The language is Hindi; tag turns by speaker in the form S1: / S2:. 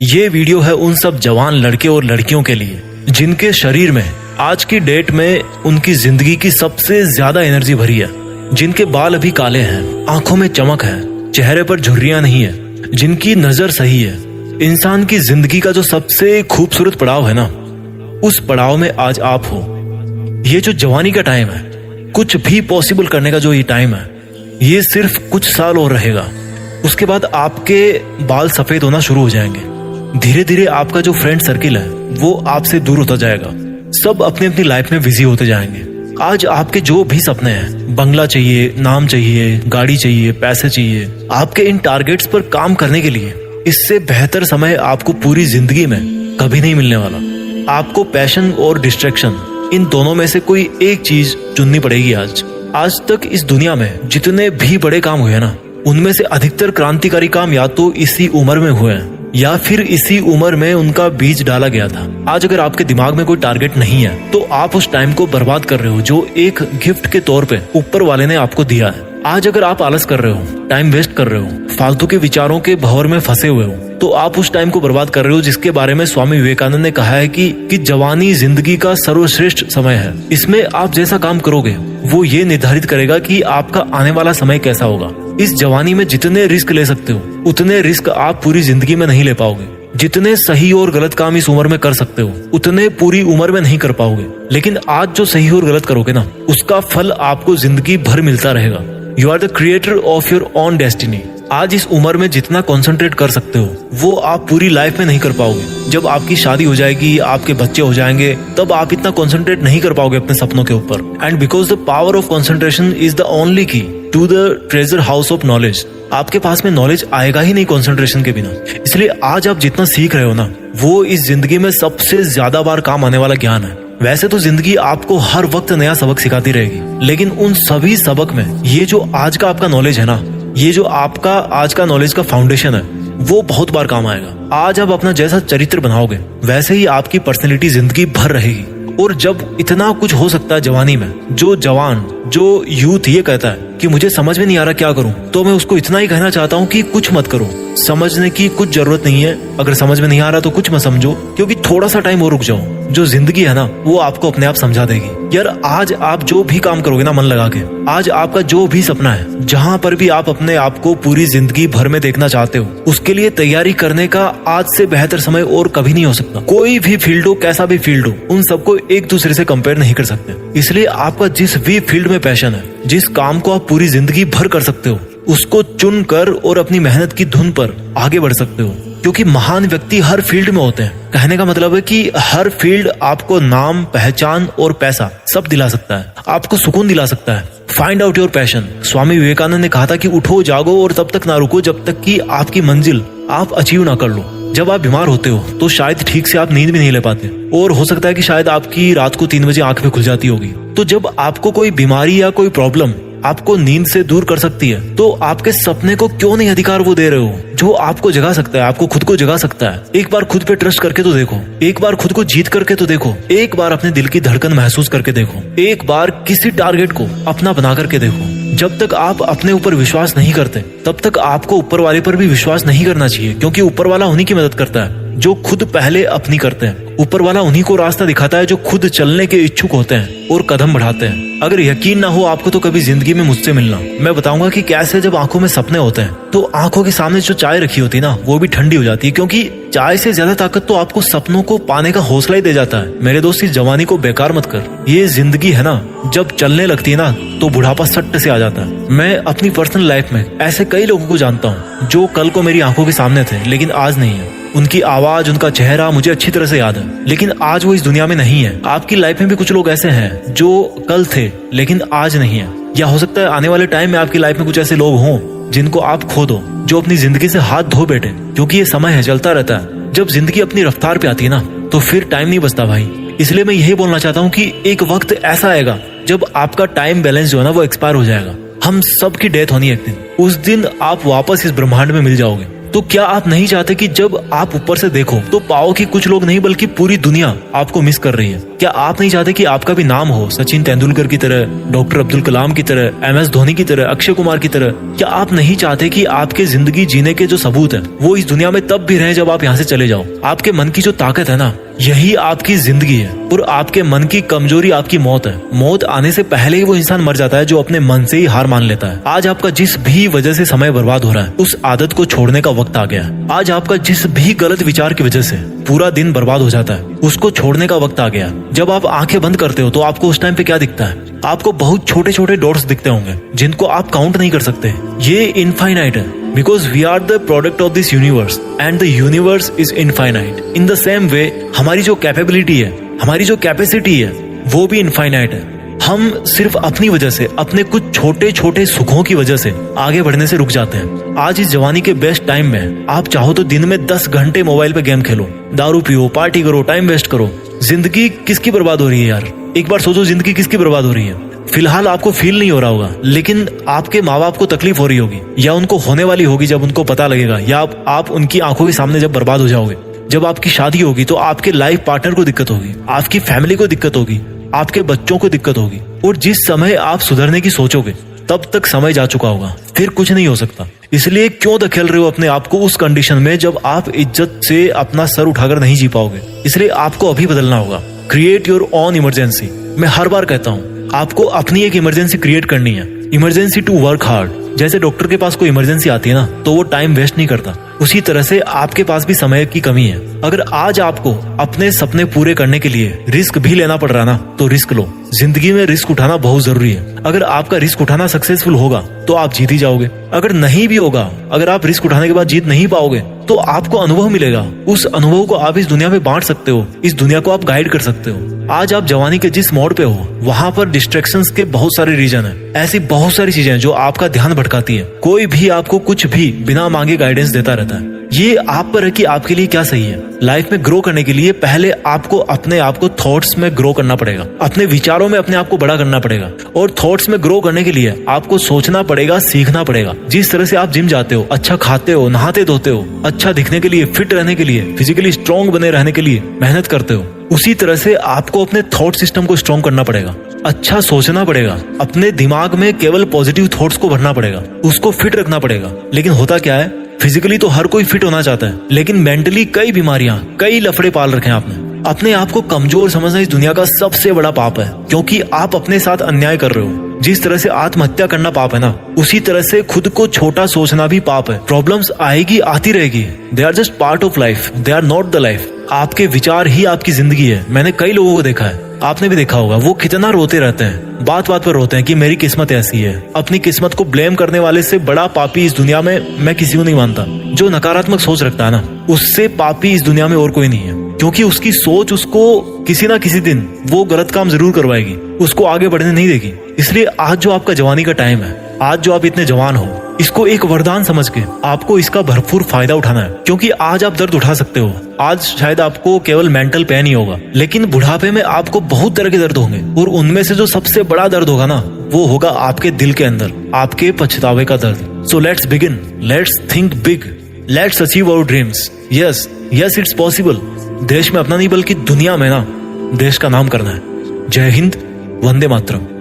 S1: ये वीडियो है उन सब जवान लड़के और लड़कियों के लिए जिनके शरीर में आज की डेट में उनकी जिंदगी की सबसे ज्यादा एनर्जी भरी है, जिनके बाल अभी काले हैं, आंखों में चमक है, चेहरे पर झुर्रियां नहीं है, जिनकी नजर सही है। इंसान की जिंदगी का जो सबसे खूबसूरत पड़ाव है ना, उस पड़ाव में आज आप हो। ये जो जवानी का टाइम है, कुछ भी पॉसिबल करने का जो ये टाइम है, ये सिर्फ कुछ साल और रहेगा। उसके बाद आपके बाल सफेद होना शुरू हो जाएंगे। धीरे धीरे आपका जो फ्रेंड सर्किल है वो आपसे दूर होता जाएगा। सब अपनी अपनी लाइफ में बिजी होते जाएंगे। आज आपके जो भी सपने हैं, बंगला चाहिए, नाम चाहिए, गाड़ी चाहिए, पैसे चाहिए, आपके इन टारगेट्स पर काम करने के लिए इससे बेहतर समय आपको पूरी जिंदगी में कभी नहीं मिलने वाला। आपको पैशन और डिस्ट्रैक्शन, इन दोनों में से कोई एक चीज चुननी पड़ेगी। आज तक इस दुनिया में जितने भी बड़े काम हुए ना, उनमें से अधिकतर क्रांतिकारी काम या तो इसी उम्र में हुए हैं या फिर इसी उम्र में उनका बीज डाला गया था। आज अगर आपके दिमाग में कोई टारगेट नहीं है तो आप उस टाइम को बर्बाद कर रहे हो जो एक गिफ्ट के तौर पे ऊपर वाले ने आपको दिया है। आज अगर आप आलस कर रहे हो, टाइम वेस्ट कर रहे हो, फालतू के विचारों के भंवर में फंसे हुए हो, तो आप उस टाइम को बर्बाद कर रहे हो जिसके बारे में स्वामी विवेकानंद ने कहा है कि जवानी जिंदगी का सर्वश्रेष्ठ समय है। इसमें आप जैसा काम करोगे वो ये निर्धारित करेगा कि आपका आने वाला समय कैसा होगा। इस जवानी में जितने रिस्क ले सकते हो उतने रिस्क आप पूरी जिंदगी में नहीं ले पाओगे। जितने सही और गलत काम इस उम्र में कर सकते हो उतने पूरी उम्र में नहीं कर पाओगे। लेकिन आज जो सही और गलत करोगे ना, उसका फल आपको जिंदगी भर मिलता रहेगा। You are the creator of your own destiny. आज इस उम्र में जितना कंसंट्रेट कर सकते हो वो आप पूरी लाइफ में नहीं कर पाओगे। जब आपकी शादी हो जाएगी, आपके बच्चे हो जाएंगे, तब आप इतना कंसंट्रेट नहीं कर पाओगे अपने सपनों के ऊपर। And because the power of concentration is the only key to the treasure house of knowledge. आपके पास में नॉलेज आएगा ही नहीं कंसंट्रेशन के बिना। इसलिए आज आप जितना सीख रहे हो ना, वो इस जिंदगी में सबसे ज्यादा बार काम आने वाला ज्ञान है। वैसे तो जिंदगी आपको हर वक्त नया सबक सिखाती रहेगी, लेकिन उन सभी सबक में ये जो आज का आपका नॉलेज है ना, ये जो आपका आज का नॉलेज का फाउंडेशन है, वो बहुत बार काम आएगा। आज आप अपना जैसा चरित्र बनाओगे वैसे ही आपकी पर्सनैलिटी जिंदगी भर रहेगी। और जब इतना कुछ हो सकता है जवानी में, जो जवान, जो यूथ ये कहता है कि मुझे समझ में नहीं आ रहा क्या करूं, तो मैं उसको इतना ही कहना चाहता हूं कि कुछ मत करो। समझने की कुछ जरूरत नहीं है। अगर समझ में नहीं आ रहा तो कुछ मत समझो, क्योंकि थोड़ा सा टाइम और रुक जाओ। जो जिंदगी है ना, वो आपको अपने आप समझा देगी। यार आज आप जो भी काम करोगे ना मन लगा के, आज आपका जो भी सपना है, जहां पर भी आप अपने आप को पूरी जिंदगी भर में देखना चाहते हो, उसके लिए तैयारी करने का आज से बेहतर समय और कभी नहीं हो सकता। कोई भी फील्ड हो, कैसा भी फील्ड हो, उन सबको एक दूसरे से कंपेयर नहीं कर सकते। इसलिए आपका जिस भी फील्ड में पैशन है, जिस काम को आप पूरी जिंदगी भर कर सकते हो, उसको चुन कर और अपनी मेहनत की धुन पर आगे बढ़ सकते हो। क्योंकि महान व्यक्ति हर फील्ड में होते हैं। कहने का मतलब है कि हर फील्ड आपको नाम, पहचान और पैसा सब दिला सकता है, आपको सुकून दिला सकता है। Find out your passion. Swami Vivekananda ने कहा था कि उठो, जागो और तब तक ना रुको जब तक कि आपकी मंजिल आप अचीव ना कर लो। जब आप बीमार होते हो तो शायद ठीक से आप नींद भी नहीं ले पाते, और हो सकता है कि शायद आपकी रात को 3 बजे आंख भी खुल जाती होगी। तो जब आपको कोई बीमारी या कोई प्रॉब्लम आपको नींद से दूर कर सकती है, तो आपके सपने को क्यों नहीं अधिकार वो दे रहे हो जो आपको जगा सकता है, आपको खुद को जगा सकता है। एक बार खुद पे ट्रस्ट करके तो देखो, एक बार खुद को जीत करके तो देखो, एक बार अपने दिल की धड़कन महसूस करके देखो, एक बार किसी टारगेट को अपना बना करके देखो। जब तक आप अपने ऊपर विश्वास नहीं करते तब तक आपको ऊपर वाले पर भी विश्वास नहीं करना चाहिए, क्योंकि ऊपर वाला उन्हीं की मदद करता है जो खुद पहले अपनी करते हैं। ऊपर वाला उन्हीं को रास्ता दिखाता है जो खुद चलने के इच्छुक होते हैं और कदम बढ़ाते हैं। अगर यकीन ना हो आपको तो कभी जिंदगी में मुझसे मिलना, मैं बताऊंगा कि कैसे जब आंखों में सपने होते हैं तो आंखों के सामने जो चाय रखी होती है ना, वो भी ठंडी हो जाती है। क्योंकि चाय से ज्यादा ताकत तो आपको सपनों को पाने का हौसला ही दे जाता है। मेरे दोस्त, इस जवानी को बेकार मत कर। ये जिंदगी है ना, जब चलने लगती है ना तो बुढ़ापा सट्ट से आ जाता है। मैं अपनी पर्सनल लाइफ में ऐसे कई लोगों को जानता हूँ जो कल को मेरी आंखों के सामने थे लेकिन आज नहीं है। उनकी आवाज, उनका चेहरा मुझे अच्छी तरह से याद है, लेकिन आज वो इस दुनिया में नहीं है। आपकी लाइफ में भी कुछ लोग ऐसे हैं जो कल थे लेकिन आज नहीं है। या हो सकता है आने वाले टाइम में आपकी लाइफ में कुछ ऐसे लोग हों जिनको आप खो दो, जो अपनी जिंदगी से हाथ धो बैठे। क्योंकि ये समय है, चलता रहता है। जब जिंदगी अपनी रफ्तार पे आती है ना, तो फिर टाइम नहीं बचता भाई। इसलिए मैं यही बोलना चाहता हूँ कि एक वक्त ऐसा आएगा जब आपका टाइम बैलेंस जो है ना, वो एक्सपायर हो जाएगा। हम सबकी डेथ होनी है एक दिन। उस दिन आप वापस इस ब्रह्मांड में मिल जाओगे। तो क्या आप नहीं चाहते कि जब आप ऊपर से देखो तो पाओ कि कुछ लोग नहीं बल्कि पूरी दुनिया आपको मिस कर रही है? क्या आप नहीं चाहते कि आपका भी नाम हो सचिन तेंदुलकर की तरह, डॉक्टर अब्दुल कलाम की तरह, MS धोनी की तरह, अक्षय कुमार की तरह? क्या आप नहीं चाहते कि आपके जिंदगी जीने के जो सबूत है वो इस दुनिया में तब भी रहे जब आप यहाँ से चले जाओ? आपके मन की जो ताकत है ना, यही आपकी जिंदगी है। और आपके मन की कमजोरी आपकी मौत है। मौत आने से पहले ही वो इंसान मर जाता है जो अपने मन से ही हार मान लेता है। आज आपका जिस भी वजह से समय बर्बाद हो रहा है, उस आदत को छोड़ने का वक्त आ गया है। आज आपका जिस भी गलत विचार की वजह से पूरा दिन बर्बाद हो जाता है, उसको छोड़ने का वक्त आ गया। जब आप आंखें बंद करते हो तो आपको उस टाइम पे क्या दिखता है? आपको बहुत छोटे छोटे डॉट्स दिखते होंगे जिनको आप काउंट नहीं कर सकते। ये इनफाइनाइट है, because we are the product of this universe and the universe is infinite. In the same way हमारी जो कैपेबिलिटी है, हमारी जो कैपेसिटी है, वो भी इनफाइनाइट है। हम सिर्फ अपनी वजह से, अपने कुछ छोटे छोटे सुखों की वजह से आगे बढ़ने से रुक जाते हैं। आज इस जवानी के बेस्ट टाइम में आप चाहो तो दिन में 10 घंटे मोबाइल पे गेम खेलो, दारू पियो, पार्टी करो, टाइम वेस्ट करो। जिंदगी किसकी बर्बाद हो रही है यार? एक बार सोचो, जिंदगी किसकी बर्बाद हो रही है? फिलहाल आपको फील नहीं हो रहा होगा, लेकिन आपके माँ बाप को तकलीफ हो रही होगी, या उनको होने वाली होगी जब उनको पता लगेगा, या आप उनकी आंखों के सामने जब बर्बाद हो जाओगे। जब आपकी शादी होगी तो आपके लाइफ पार्टनर को दिक्कत होगी, आपकी फैमिली को दिक्कत होगी, आपके बच्चों को दिक्कत होगी। और जिस समय आप सुधरने की सोचोगे तब तक समय जा चुका होगा, फिर कुछ नहीं हो सकता। इसलिए क्यों धकेल रहे हो अपने आप को उस कंडीशन में जब आप इज्जत से अपना सर उठाकर नहीं जी पाओगे? इसलिए आपको अभी बदलना होगा। Create your own emergency. मैं हर बार कहता हूँ, आपको अपनी एक इमरजेंसी क्रिएट करनी है। Emergency to work hard. जैसे डॉक्टर के पास कोई इमरजेंसी आती है ना, तो वो टाइम वेस्ट नहीं करता, उसी तरह से आपके पास भी समय की कमी है। अगर आज आपको अपने सपने पूरे करने के लिए रिस्क भी लेना पड़ रहा ना, तो रिस्क लो। जिंदगी में रिस्क उठाना बहुत जरूरी है। अगर आपका रिस्क उठाना सक्सेसफुल होगा तो आप जीत ही जाओगे। अगर नहीं भी होगा, अगर आप रिस्क उठाने के बाद जीत नहीं पाओगे, तो आपको अनुभव मिलेगा। उस अनुभव को आप इस दुनिया में बांट सकते हो, इस दुनिया को आप गाइड कर सकते हो। आज आप जवानी के जिस मोड़ पे हो, वहाँ पर डिस्ट्रैक्शंस के बहुत सारे रीजन है। ऐसी बहुत सारी चीजें जो आपका ध्यान भटकाती है। कोई भी आपको कुछ भी बिना मांगे गाइडेंस देता रहता है। ये आप पर है कि आपके लिए क्या सही है। लाइफ में ग्रो करने के लिए पहले आपको अपने आप को थॉट्स में ग्रो करना पड़ेगा, अपने विचारों में अपने आप को बड़ा करना पड़ेगा। और थॉट्स में ग्रो करने के लिए आपको सोचना पड़ेगा, सीखना पड़ेगा। जिस तरह से आप जिम जाते हो, अच्छा खाते हो, नहाते धोते हो, अच्छा दिखने के लिए, फिट रहने के लिए, फिजिकली स्ट्रॉन्ग बने रहने के लिए मेहनत करते हो, उसी तरह से आपको अपने थॉट सिस्टम को स्ट्रॉन्ग करना पड़ेगा। अच्छा सोचना पड़ेगा, अपने दिमाग में केवल पॉजिटिव थॉट्स को भरना पड़ेगा, उसको फिट रखना पड़ेगा। लेकिन होता क्या है, फिजिकली तो हर कोई फिट होना चाहता है, लेकिन मेंटली कई बीमारियां, कई लफड़े पाल रखे हैं आपने। अपने आप को कमजोर समझना इस दुनिया का सबसे बड़ा पाप है, क्योंकि आप अपने साथ अन्याय कर रहे हो। जिस तरह से आत्महत्या करना पाप है ना, उसी तरह से खुद को छोटा सोचना भी पाप है। प्रॉब्लम्स आएगी, आती रहेगी। They are just part of life, they are not the life. आपके विचार ही आपकी जिंदगी है। मैंने कई लोगों को देखा है, आपने भी देखा होगा, वो कितना रोते रहते हैं, बात बात पर रोते हैं कि मेरी किस्मत ऐसी है। अपनी किस्मत को ब्लेम करने वाले से बड़ा पापी इस दुनिया में मैं किसी को नहीं मानता। जो नकारात्मक सोच रखता है ना, उससे पापी इस दुनिया में और कोई नहीं है, क्योंकि उसकी सोच उसको किसी ना किसी दिन वो गलत काम जरूर करवाएगी, उसको आगे बढ़ने नहीं देगी। इसलिए आज जो आपका जवानी का टाइम है, आज जो आप इतने जवान हो, इसको एक वरदान समझ के आपको इसका भरपूर फायदा उठाना है। क्योंकि आज आप दर्द उठा सकते हो। आज शायद आपको केवल मेंटल पेन ही होगा, लेकिन बुढ़ापे में आपको बहुत तरह के दर्द होंगे, और उनमें से जो सबसे बड़ा दर्द होगा ना, वो होगा आपके दिल के अंदर, आपके पछतावे का दर्द। So let's begin, let's think big, let's achieve our dreams. Yes yes, it's possible. देश में अपना नहीं बल्कि दुनिया में ना देश का नाम करना है। जय हिंद, वंदे मातरम।